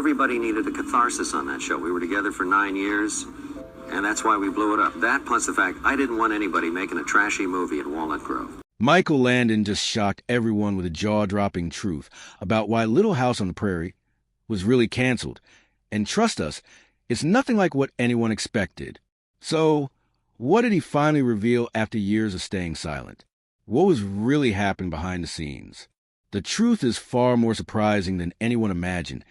everybody needed a catharsis on that show. We were together for 9 years, and that's why we blew it up. That plus the fact I didn't want anybody making a trashy movie at Walnut Grove. Michael Landon just shocked everyone with a jaw-dropping truth about why Little House on the Prairie was really canceled. And trust us, it's nothing like what anyone expected. So, what did he finally reveal after years of staying silent? What was really happening behind the scenes? The truth is far more surprising than anyone imagined,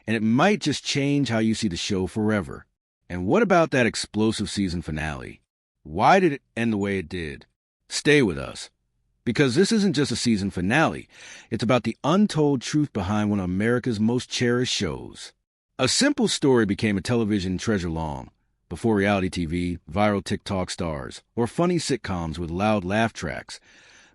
and it might just change how you see the show forever. And what about that explosive season finale? Why did it end the way it did? Stay with us, because this isn't just a season finale. It's about the untold truth behind one of America's most cherished shows. A simple story became a television treasure long before reality TV, viral TikTok stars, or funny sitcoms with loud laugh tracks.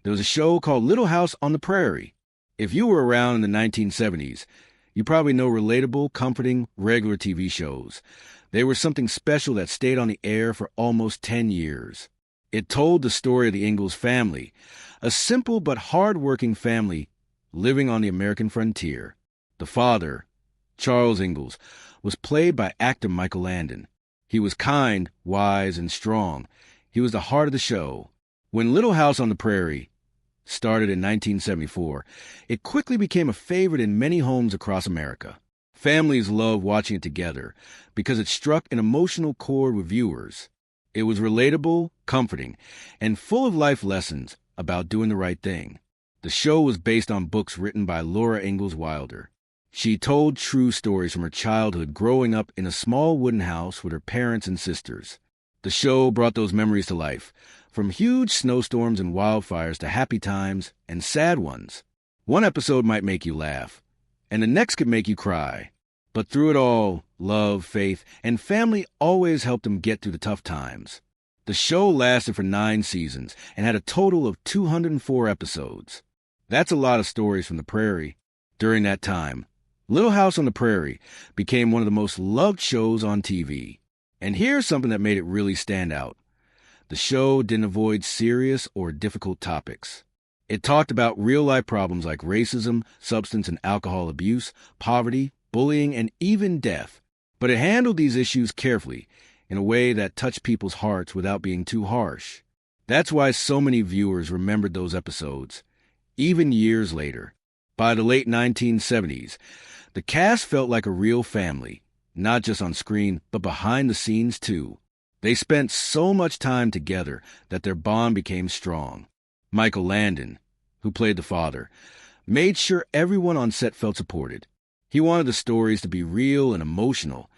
There was a show called Little House on the Prairie. If you were around in the 1970s, you probably know relatable, comforting, regular TV shows. They were something special that stayed on the air for almost 10 years. It told the story of the Ingalls family, a simple but hard-working family living on the American frontier. The father, Charles Ingalls, was played by actor Michael Landon. He was kind, wise, and strong. He was the heart of the show. When Little House on the Prairie started in 1974, it quickly became a favorite in many homes across America. Families loved watching it together because it struck an emotional chord with viewers. It was relatable, comforting, and full of life lessons about doing the right thing. The show was based on books written by Laura Ingalls Wilder. She told true stories from her childhood growing up in a small wooden house with her parents and sisters. The show brought those memories to life, from huge snowstorms and wildfires to happy times and sad ones. One episode might make you laugh, and the next could make you cry. But through it all, love, faith, and family always helped them get through the tough times. The show lasted for 9 seasons and had a total of 204 episodes. That's a lot of stories from the prairie. During that time, Little House on the Prairie became one of the most loved shows on TV. And here's something that made it really stand out. The show didn't avoid serious or difficult topics. It talked about real-life problems like racism, substance and alcohol abuse, poverty, bullying, and even death. But it handled these issues carefully, in a way that touched people's hearts without being too harsh. That's why so many viewers remembered those episodes, even years later. By the late 1970s, the cast felt like a real family, not just on screen, but behind the scenes too. They spent so much time together that their bond became strong. Michael Landon, who played the father, made sure everyone on set felt supported. He wanted the stories to be real and emotional,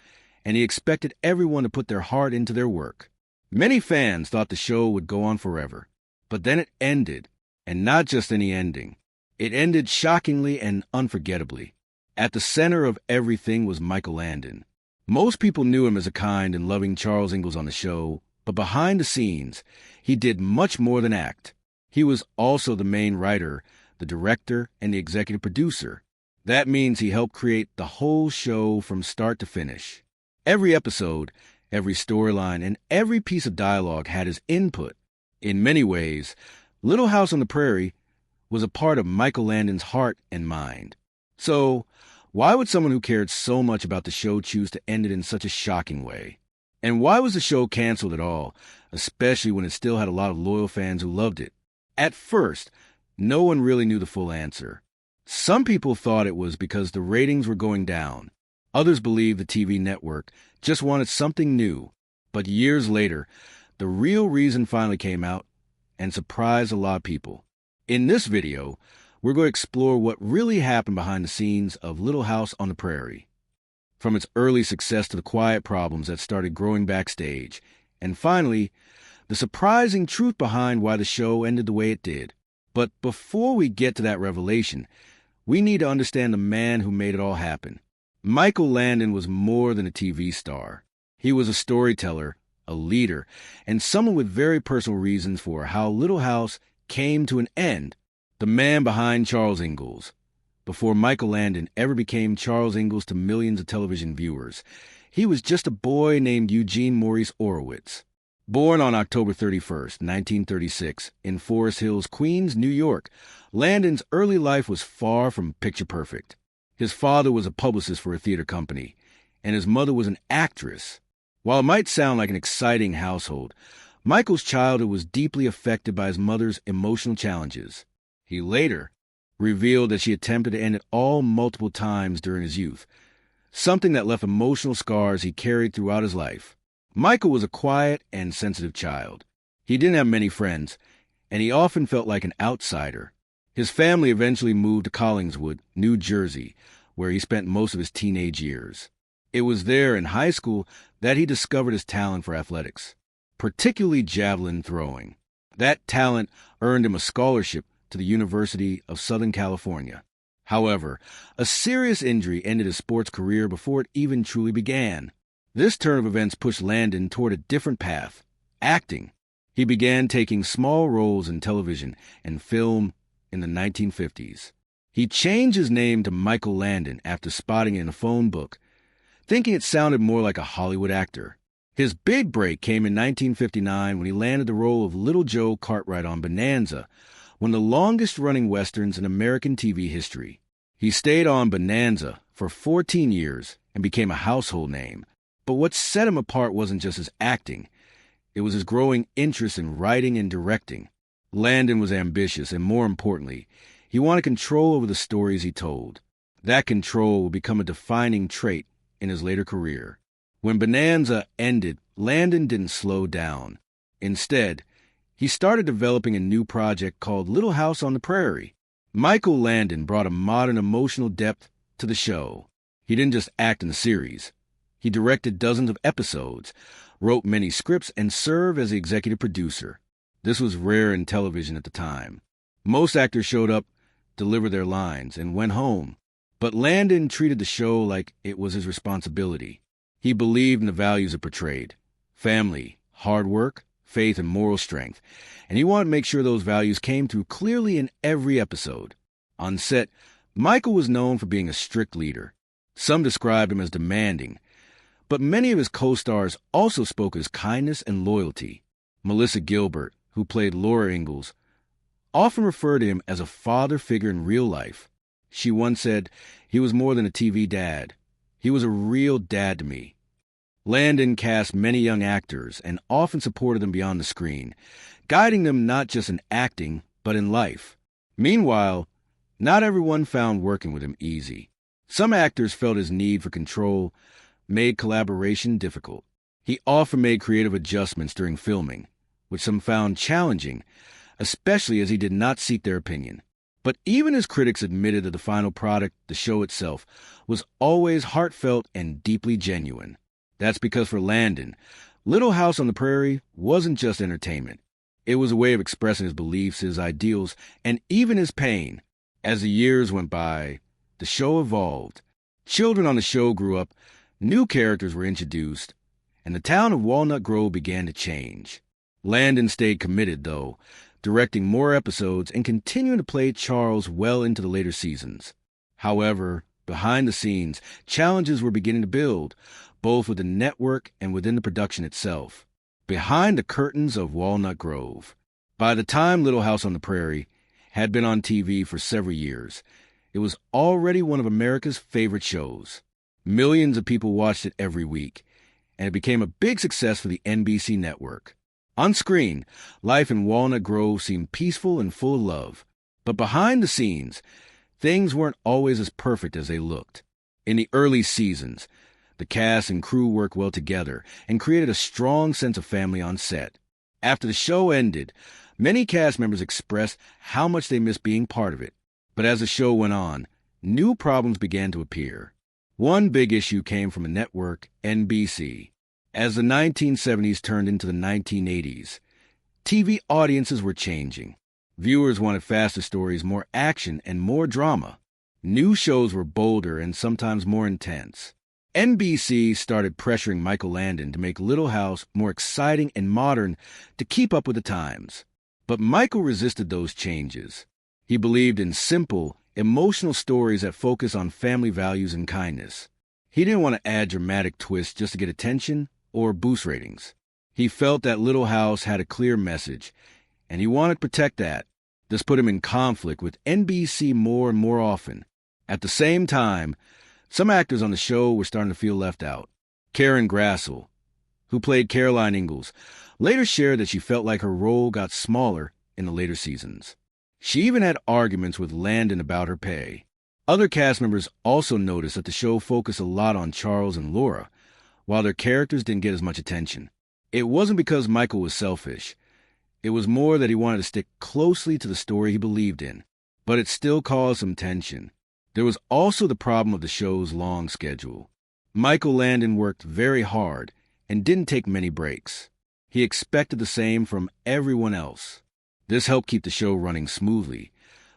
and he expected everyone to put their heart into their work. Many fans thought the show would go on forever, but then it ended, and not just any ending. It ended shockingly and unforgettably. At the center of everything was Michael Landon. Most people knew him as a kind and loving Charles Ingalls on the show, but behind the scenes, he did much more than act. He was also the main writer, the director, and the executive producer. That means he helped create the whole show from start to finish. Every episode, every storyline, and every piece of dialogue had his input. In many ways, Little House on the Prairie was a part of Michael Landon's heart and mind. So, why would someone who cared so much about the show choose to end it in such a shocking way? And why was the show canceled at all, especially when it still had a lot of loyal fans who loved it? At first, no one really knew the full answer. Some people thought it was because the ratings were going down. Others believed the TV network just wanted something new. But years later, the real reason finally came out and surprised a lot of people. In this video, we're going to explore what really happened behind the scenes of Little House on the Prairie. From its early success to the quiet problems that started growing backstage, and finally, the surprising truth behind why the show ended the way it did. But before we get to that revelation, we need to understand the man who made it all happen. Michael Landon was more than a TV star. He was a storyteller, a leader, and someone with very personal reasons for how Little House came to an end. The man behind Charles Ingalls. Before Michael Landon ever became Charles Ingalls to millions of television viewers, he was just a boy named Eugene Maurice Orowitz. Born on October 31st, 1936, in Forest Hills, Queens, New York, Landon's early life was far from picture perfect. His father was a publicist for a theater company, and his mother was an actress. While it might sound like an exciting household, Michael's childhood was deeply affected by his mother's emotional challenges. He later revealed that she attempted to end it all multiple times during his youth, something that left emotional scars he carried throughout his life. Michael was a quiet and sensitive child. He didn't have many friends, and he often felt like an outsider. His family eventually moved to Collingswood, New Jersey, where he spent most of his teenage years. It was there in high school that he discovered his talent for athletics, particularly javelin throwing. That talent earned him a scholarship to the University of Southern California. However, a serious injury ended his sports career before it even truly began. This turn of events pushed Landon toward a different path, acting. He began taking small roles in television and film in the 1950s. He changed his name to Michael Landon after spotting it in a phone book, thinking it sounded more like a Hollywood actor. His big break came in 1959 when he landed the role of Little Joe Cartwright on Bonanza, one of the longest-running westerns in American TV history. He stayed on Bonanza for 14 years and became a household name. But what set him apart wasn't just his acting. It was his growing interest in writing and directing. Landon was ambitious, and more importantly, he wanted control over the stories he told. That control would become a defining trait in his later career. When Bonanza ended, Landon didn't slow down. Instead, he started developing a new project called Little House on the Prairie. Michael Landon brought a modern emotional depth to the show. He didn't just act in the series. He directed dozens of episodes, wrote many scripts, and served as the executive producer. This was rare in television at the time. Most actors showed up, delivered their lines, and went home. But Landon treated the show like it was his responsibility. He believed in the values it portrayed: family, hard work, faith, and moral strength. And he wanted to make sure those values came through clearly in every episode. On set, Michael was known for being a strict leader. Some described him as demanding, but many of his co-stars also spoke of his kindness and loyalty. Melissa Gilbert, who played Laura Ingalls, often referred to him as a father figure in real life. She once said, "He was more than a TV dad. He was a real dad to me." Landon cast many young actors and often supported them beyond the screen, guiding them not just in acting, but in life. Meanwhile, not everyone found working with him easy. Some actors felt his need for control made collaboration difficult. He often made creative adjustments during filming, which some found challenging, especially as he did not seek their opinion. But even his critics admitted that the final product, the show itself, was always heartfelt and deeply genuine. That's because for Landon, Little House on the Prairie wasn't just entertainment. It was a way of expressing his beliefs, his ideals, and even his pain. As the years went by, the show evolved. Children on the show grew up, new characters were introduced, and the town of Walnut Grove began to change. Landon stayed committed, though, directing more episodes and continuing to play Charles well into the later seasons. However, behind the scenes, challenges were beginning to build, both with the network and within the production itself. Behind the curtains of Walnut Grove. By the time Little House on the Prairie had been on TV for several years, it was already one of America's favorite shows. Millions of people watched it every week, and it became a big success for the NBC network. On screen, life in Walnut Grove seemed peaceful and full of love. But behind the scenes, things weren't always as perfect as they looked. In the early seasons, the cast and crew worked well together and created a strong sense of family on set. After the show ended, many cast members expressed how much they missed being part of it. But as the show went on, new problems began to appear. One big issue came from a network, NBC. As the 1970s turned into the 1980s, TV audiences were changing. Viewers wanted faster stories, more action, and more drama. New shows were bolder and sometimes more intense. NBC started pressuring Michael Landon to make Little House more exciting and modern to keep up with the times. But Michael resisted those changes. He believed in simple, emotional stories that focus on family values and kindness. He didn't want to add dramatic twists just to get attention or boost ratings. He felt that Little House had a clear message, and he wanted to protect that. This put him in conflict with NBC more and more often. At the same time, some actors on the show were starting to feel left out. Karen Grassel, who played Caroline Ingalls, later shared that she felt like her role got smaller in the later seasons. She even had arguments with Landon about her pay. Other cast members also noticed that the show focused a lot on Charles and Laura, while their characters didn't get as much attention. It wasn't because Michael was selfish. It was more that he wanted to stick closely to the story he believed in, but it still caused some tension. There was also the problem of the show's long schedule. Michael Landon worked very hard and didn't take many breaks. He expected the same from everyone else. This helped keep the show running smoothly,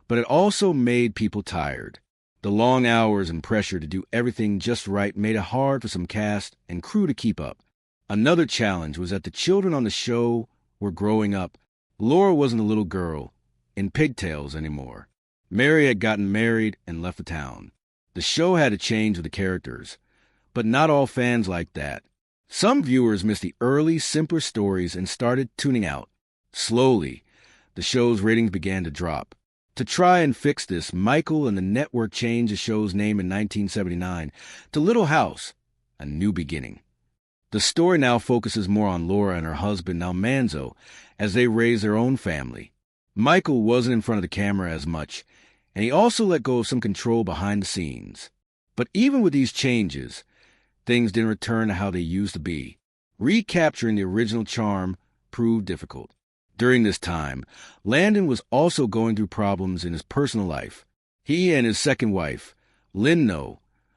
but it also made people tired. The long hours and pressure to do everything just right made it hard for some cast and crew to keep up. Another challenge was that the children on the show were growing up. Laura wasn't a little girl in pigtails anymore. Mary had gotten married and left the town. The show had to change with the characters, but not all fans liked that. Some viewers missed the early, simpler stories and started tuning out. Slowly, the show's ratings began to drop. To try and fix this, Michael and the network changed the show's name in 1979 to Little House, A New Beginning. The story now focuses more on Laura and her husband Almanzo as they raise their own family. Michael wasn't in front of the camera as much, and he also let go of some control behind the scenes. But even with these changes, things didn't return to how they used to be. Recapturing the original charm proved difficult. During this time, Landon was also going through problems in his personal life. He and his second wife, Lynn,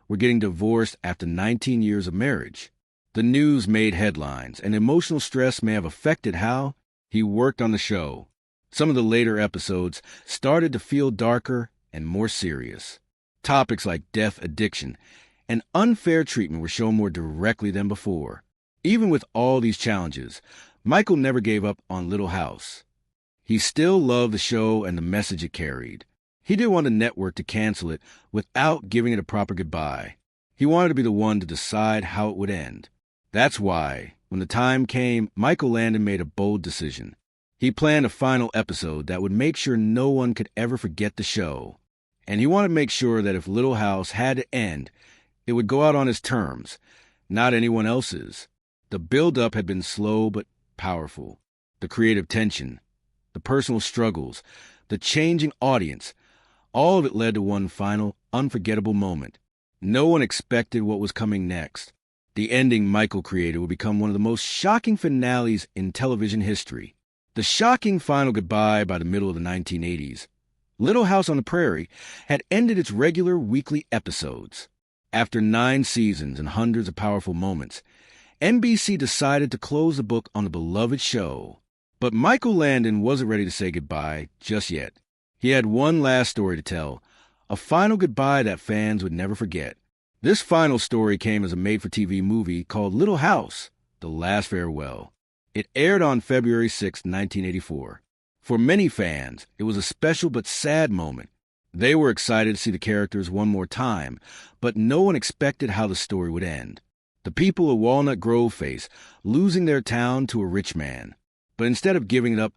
were getting divorced after 19 years of marriage. The news made headlines, and emotional stress may have affected how he worked on the show. Some of the later episodes started to feel darker and more serious. Topics like death, addiction, and unfair treatment were shown more directly than before. Even with all these challenges, Michael never gave up on Little House. He still loved the show and the message it carried. He didn't want the network to cancel it without giving it a proper goodbye. He wanted to be the one to decide how it would end. That's why, when the time came, Michael Landon made a bold decision. He planned a final episode that would make sure no one could ever forget the show. And he wanted to make sure that if Little House had to end, it would go out on his terms, not anyone else's. The build-up had been slow but powerful. The creative tension, the personal struggles, the changing audience, all of it led to one final, unforgettable moment. No one expected what was coming next. The ending Michael created would become one of the most shocking finales in television history. The shocking final goodbye by the middle of the 1980s. Little House on the Prairie had ended its regular weekly episodes. After 9 seasons and hundreds of powerful moments, NBC decided to close the book on the beloved show. But Michael Landon wasn't ready to say goodbye just yet. He had one last story to tell, a final goodbye that fans would never forget. This final story came as a made-for-TV movie called Little House, The Last Farewell. It aired on February 6, 1984. For many fans, it was a special but sad moment. They were excited to see the characters one more time, but no one expected how the story would end. The people of Walnut Grove face losing their town to a rich man. But instead of giving it up,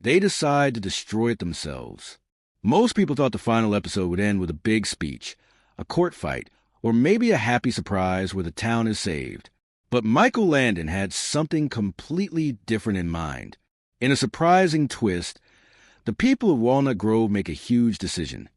they decide to destroy it themselves. Most people thought the final episode would end with a big speech, a court fight, or maybe a happy surprise where the town is saved. But Michael Landon had something completely different in mind. In a surprising twist, the people of Walnut Grove make a huge decision.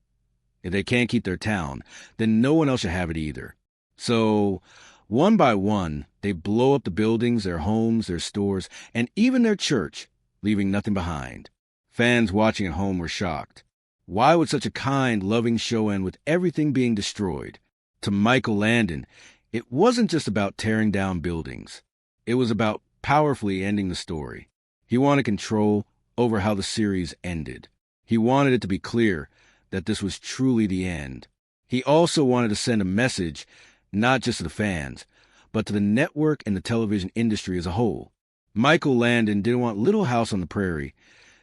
If they can't keep their town, then no one else should have it either. So, one by one, they blow up the buildings, their homes, their stores, and even their church, leaving nothing behind. Fans watching at home were shocked. Why would such a kind, loving show end with everything being destroyed? To Michael Landon, it wasn't just about tearing down buildings. It was about powerfully ending the story. He wanted control over how the series ended. He wanted it to be clear that this was truly the end. He also wanted to send a message, not just to the fans, but to the network and the television industry as a whole. Michael Landon didn't want Little House on the Prairie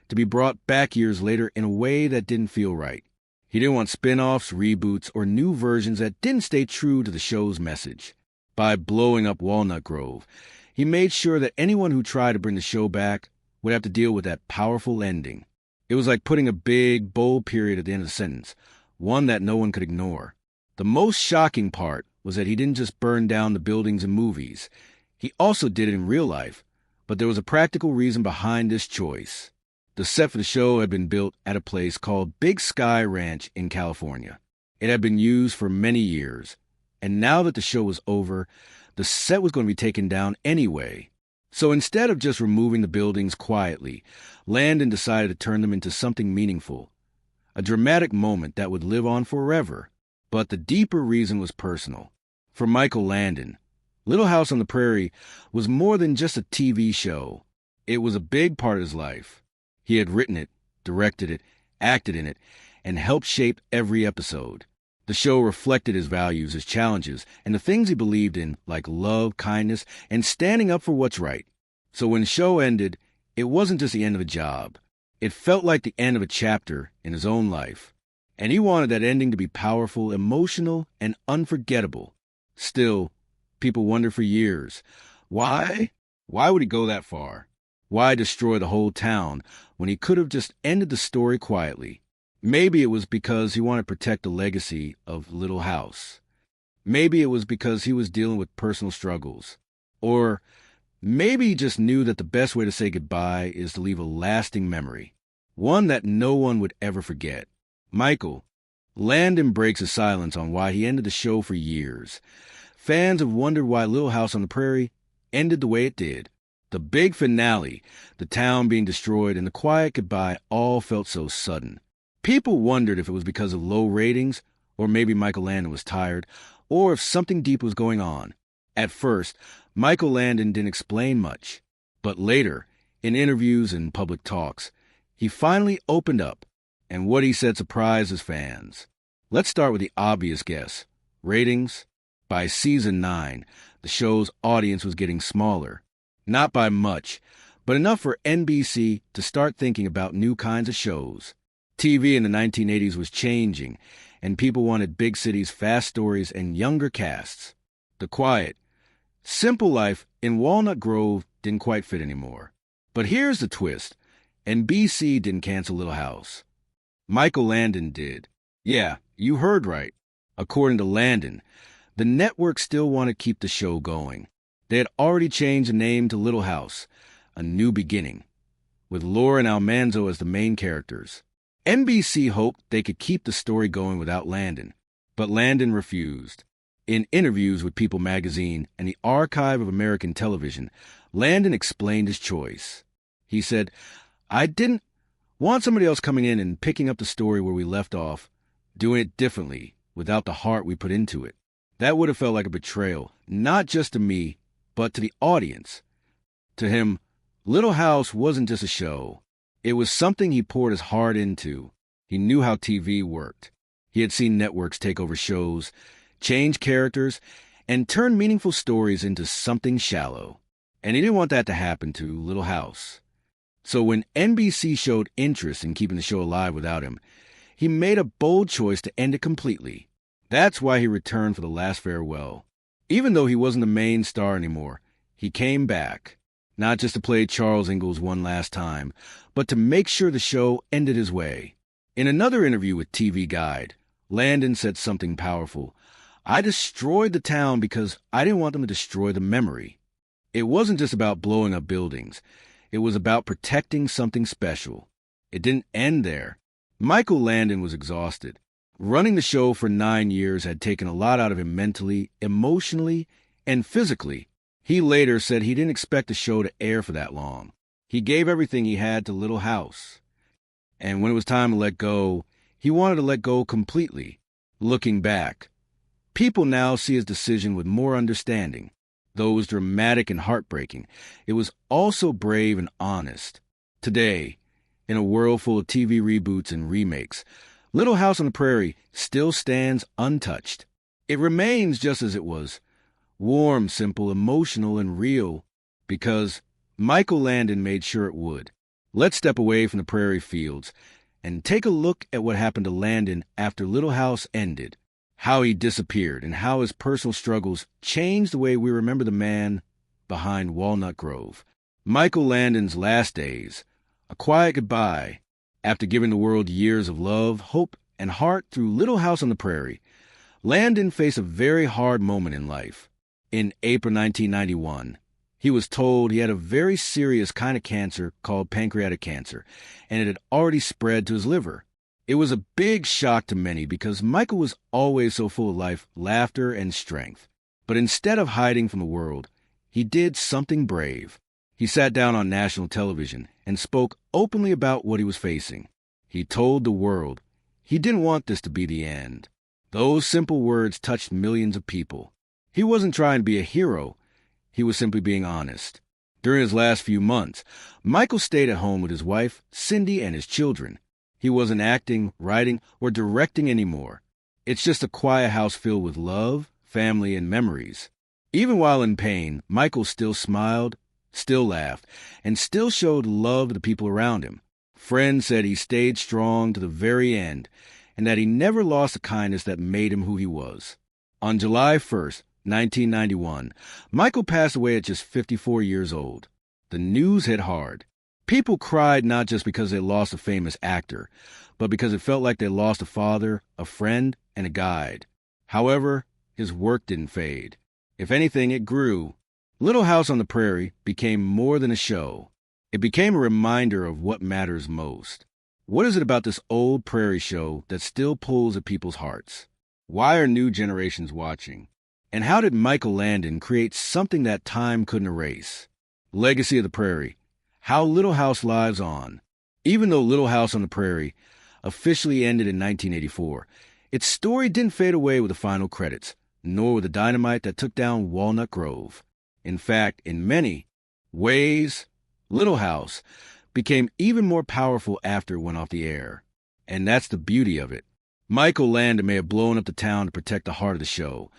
to be brought back years later in a way that didn't feel right. He didn't want spin-offs, reboots, or new versions that didn't stay true to the show's message. By blowing up Walnut Grove, he made sure that anyone who tried to bring the show back would have to deal with that powerful ending. It was like putting a big, bold period at the end of the sentence, one that no one could ignore. The most shocking part was that he didn't just burn down the buildings in movies. He also did it in real life, but there was a practical reason behind this choice. The set for the show had been built at a place called Big Sky Ranch in California. It had been used for many years, and now that the show was over, the set was going to be taken down anyway. So instead of just removing the buildings quietly, Landon decided to turn them into something meaningful, a dramatic moment that would live on forever. But the deeper reason was personal. For Michael Landon, Little House on the Prairie was more than just a TV show. It was a big part of his life. He had written it, directed it, acted in it, and helped shape every episode. The show reflected his values, his challenges, and the things he believed in, like love, kindness, and standing up for what's right. So when the show ended, it wasn't just the end of a job. It felt like the end of a chapter in his own life. And he wanted that ending to be powerful, emotional, and unforgettable. Still, people wondered for years, why? Why would he go that far? Why destroy the whole town when he could have just ended the story quietly? Maybe it was because he wanted to protect the legacy of Little House. Maybe it was because he was dealing with personal struggles. Or maybe he just knew that the best way to say goodbye is to leave a lasting memory, one that no one would ever forget. Michael, Landon breaks his silence on why he ended the show for years. Fans have wondered why Little House on the Prairie ended the way it did. The big finale, the town being destroyed, and the quiet goodbye all felt so sudden. People wondered if it was because of low ratings, or maybe Michael Landon was tired, or if something deep was going on. At first, Michael Landon didn't explain much, but later, in interviews and public talks, he finally opened up, and what he said surprised his fans. Let's start with the obvious guess. Ratings. By season 9, the show's audience was getting smaller. Not by much, but enough for NBC to start thinking about new kinds of shows. TV in the 1980s was changing, and people wanted big cities, fast stories, and younger casts. The quiet, simple life in Walnut Grove didn't quite fit anymore. But here's the twist. NBC didn't cancel Little House. Michael Landon did. Yeah, you heard right. According to Landon, the network still wanted to keep the show going. They had already changed the name to Little House, A New Beginning, with Laura and Almanzo as the main characters. NBC hoped they could keep the story going without Landon, but Landon refused. In interviews with People magazine and the Archive of American Television, Landon explained his choice. He said, "I didn't want somebody else coming in and picking up the story where we left off, doing it differently, without the heart we put into it. That would have felt like a betrayal, not just to me, but to the audience." To him, Little House wasn't just a show. It was something he poured his heart into. He knew how TV worked. He had seen networks take over shows, change characters, and turn meaningful stories into something shallow. And he didn't want that to happen to Little House. So when NBC showed interest in keeping the show alive without him, he made a bold choice to end it completely. That's why he returned for the last farewell. Even though he wasn't the main star anymore, he came back. Not just to play Charles Ingalls one last time, but to make sure the show ended his way. In another interview with TV Guide, Landon said something powerful. "I destroyed the town because I didn't want them to destroy the memory." It wasn't just about blowing up buildings. It was about protecting something special. It didn't end there. Michael Landon was exhausted. Running the show for 9 years had taken a lot out of him mentally, emotionally, and physically. He later said he didn't expect the show to air for that long. He gave everything he had to Little House. And when it was time to let go, he wanted to let go completely. Looking back, people now see his decision with more understanding. Though it was dramatic and heartbreaking, it was also brave and honest. Today, in a world full of TV reboots and remakes, Little House on the Prairie still stands untouched. It remains just as it was, warm, simple, emotional, and real, because Michael Landon made sure it would. Let's step away from the prairie fields and take a look at what happened to Landon after Little House ended, how he disappeared, and how his personal struggles changed the way we remember the man behind Walnut Grove. Michael Landon's last days, a quiet goodbye, after giving the world years of love, hope, and heart through Little House on the Prairie. Landon faced a very hard moment in life. In April 1991, he was told he had a very serious kind of cancer called pancreatic cancer, and it had already spread to his liver. It was a big shock to many because Michael was always so full of life, laughter, and strength. But instead of hiding from the world, he did something brave. He sat down on national television and spoke openly about what he was facing. He told the world he didn't want this to be the end. Those simple words touched millions of people. He wasn't trying to be a hero. He was simply being honest. During his last few months, Michael stayed at home with his wife, Cindy, and his children. He wasn't acting, writing, or directing anymore. It's just a quiet house filled with love, family, and memories. Even while in pain, Michael still smiled, still laughed, and still showed love to the people around him. Friends said he stayed strong to the very end, and that he never lost the kindness that made him who he was. On July 1st, 1991, Michael passed away at just 54 years old. The news hit hard. People cried not just because they lost a famous actor, but because it felt like they lost a father, a friend, and a guide. However, his work didn't fade. If anything, it grew. Little House on the Prairie became more than a show. It became a reminder of what matters most. What is it about this old prairie show that still pulls at people's hearts? Why are new generations watching? And how did Michael Landon create something that time couldn't erase? Legacy of the Prairie. How Little House lives on. Even though Little House on the Prairie officially ended in 1984, its story didn't fade away with the final credits, nor with the dynamite that took down Walnut Grove. In fact, in many ways, Little House became even more powerful after it went off the air. And that's the beauty of it. Michael Landon may have blown up the town to protect the heart of the show,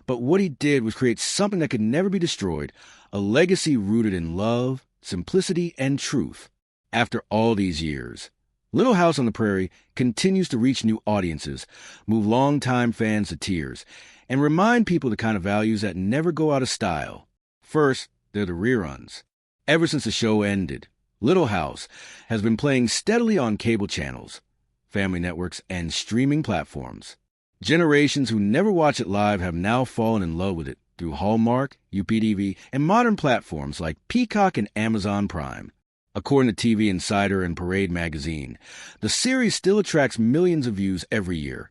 but what he did was create something that could never be destroyed, a legacy rooted in love, simplicity, and truth. After all these years, Little House on the Prairie continues to reach new audiences, move longtime fans to tears, and remind people the kind of values that never go out of style. First, they're the reruns. Ever since the show ended, Little House has been playing steadily on cable channels, family networks, and streaming platforms. Generations who never watch it live have now fallen in love with it through Hallmark, UPTV, and modern platforms like Peacock and Amazon Prime. According to TV Insider and Parade magazine, the series still attracts millions of views every year.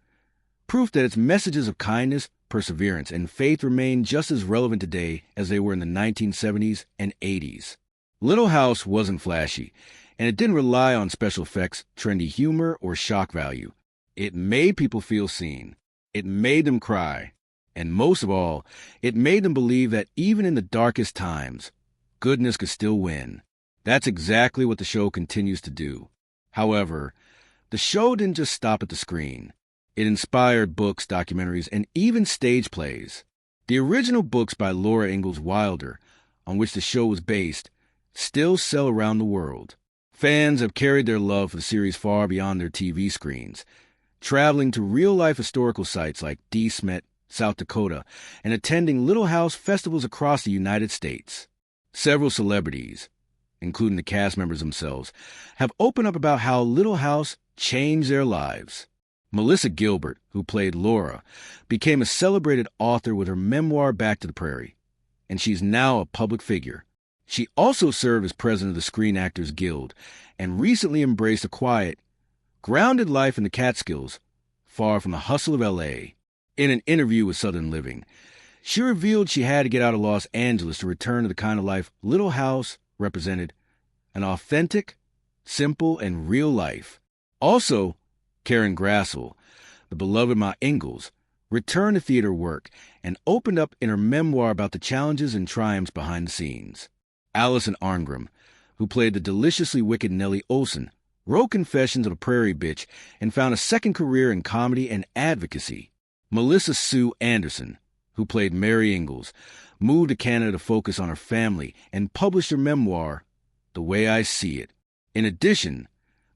Proof that its messages of kindness, perseverance, and faith remain just as relevant today as they were in the 1970s and 80s. Little House wasn't flashy, and it didn't rely on special effects, trendy humor, or shock value. It made people feel seen. It made them cry. And most of all, it made them believe that even in the darkest times, goodness could still win. That's exactly what the show continues to do. However, the show didn't just stop at the screen. It inspired books, documentaries, and even stage plays. The original books by Laura Ingalls Wilder, on which the show was based, still sell around the world. Fans have carried their love for the series far beyond their TV screens, traveling to real-life historical sites like De Smet, South Dakota, and attending Little House festivals across the United States. Several celebrities, including the cast members themselves, have opened up about how Little House changed their lives. Melissa Gilbert, who played Laura, became a celebrated author with her memoir Back to the Prairie, and she's now a public figure. She also served as president of the Screen Actors Guild and recently embraced a quiet, grounded life in the Catskills, far from the hustle of L.A. In an interview with Southern Living, she revealed she had to get out of Los Angeles to return to the kind of life Little House represented, an authentic, simple, and real life. Also, Karen Grassel, the beloved Ma Ingalls, returned to theater work and opened up in her memoir about the challenges and triumphs behind the scenes. Allison Arngrim, who played the deliciously wicked Nellie Olson, wrote Confessions of a Prairie Bitch and found a second career in comedy and advocacy. Melissa Sue Anderson, who played Mary Ingalls, moved to Canada to focus on her family and published her memoir, The Way I See It. In addition,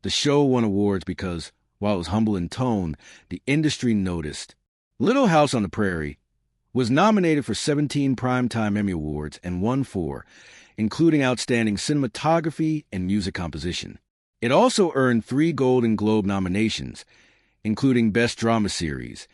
the show won awards because, while it was humble in tone, the industry noticed. Little House on the Prairie was nominated for 17 Primetime Emmy Awards and won 4, including Outstanding Cinematography and Music Composition. It also earned 3 Golden Globe nominations, including Best Drama Series,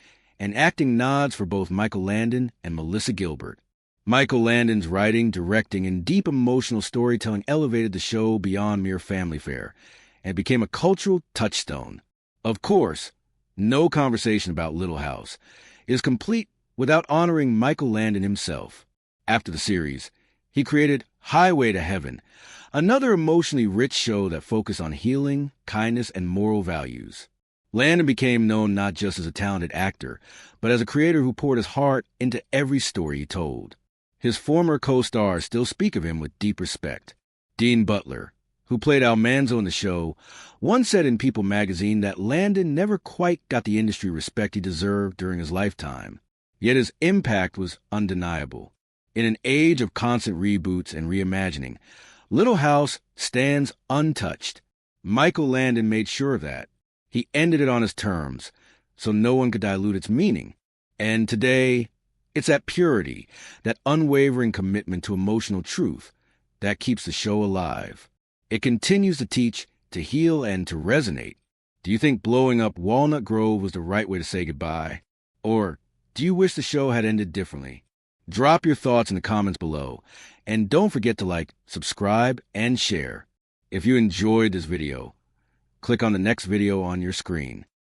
and acting nods for both Michael Landon and Melissa Gilbert. Michael Landon's writing, directing, and deep emotional storytelling elevated the show beyond mere family fare and became a cultural touchstone. Of course, no conversation about Little House is complete without honoring Michael Landon himself. After the series, he created Highway to Heaven, another emotionally rich show that focused on healing, kindness, and moral values. Landon became known not just as a talented actor, but as a creator who poured his heart into every story he told. His former co-stars still speak of him with deep respect. Dean Butler, who played Almanzo in the show, once said in People magazine that Landon never quite got the industry respect he deserved during his lifetime. Yet his impact was undeniable. In an age of constant reboots and reimagining, Little House stands untouched. Michael Landon made sure of that. He ended it on his terms, so no one could dilute its meaning. And today, it's that purity, that unwavering commitment to emotional truth, that keeps the show alive. It continues to teach, to heal, and to resonate. Do you think blowing up Walnut Grove was the right way to say goodbye? Or do you wish the show had ended differently? Drop your thoughts in the comments below, and don't forget to like, subscribe, and share. If you enjoyed this video, click on the next video on your screen.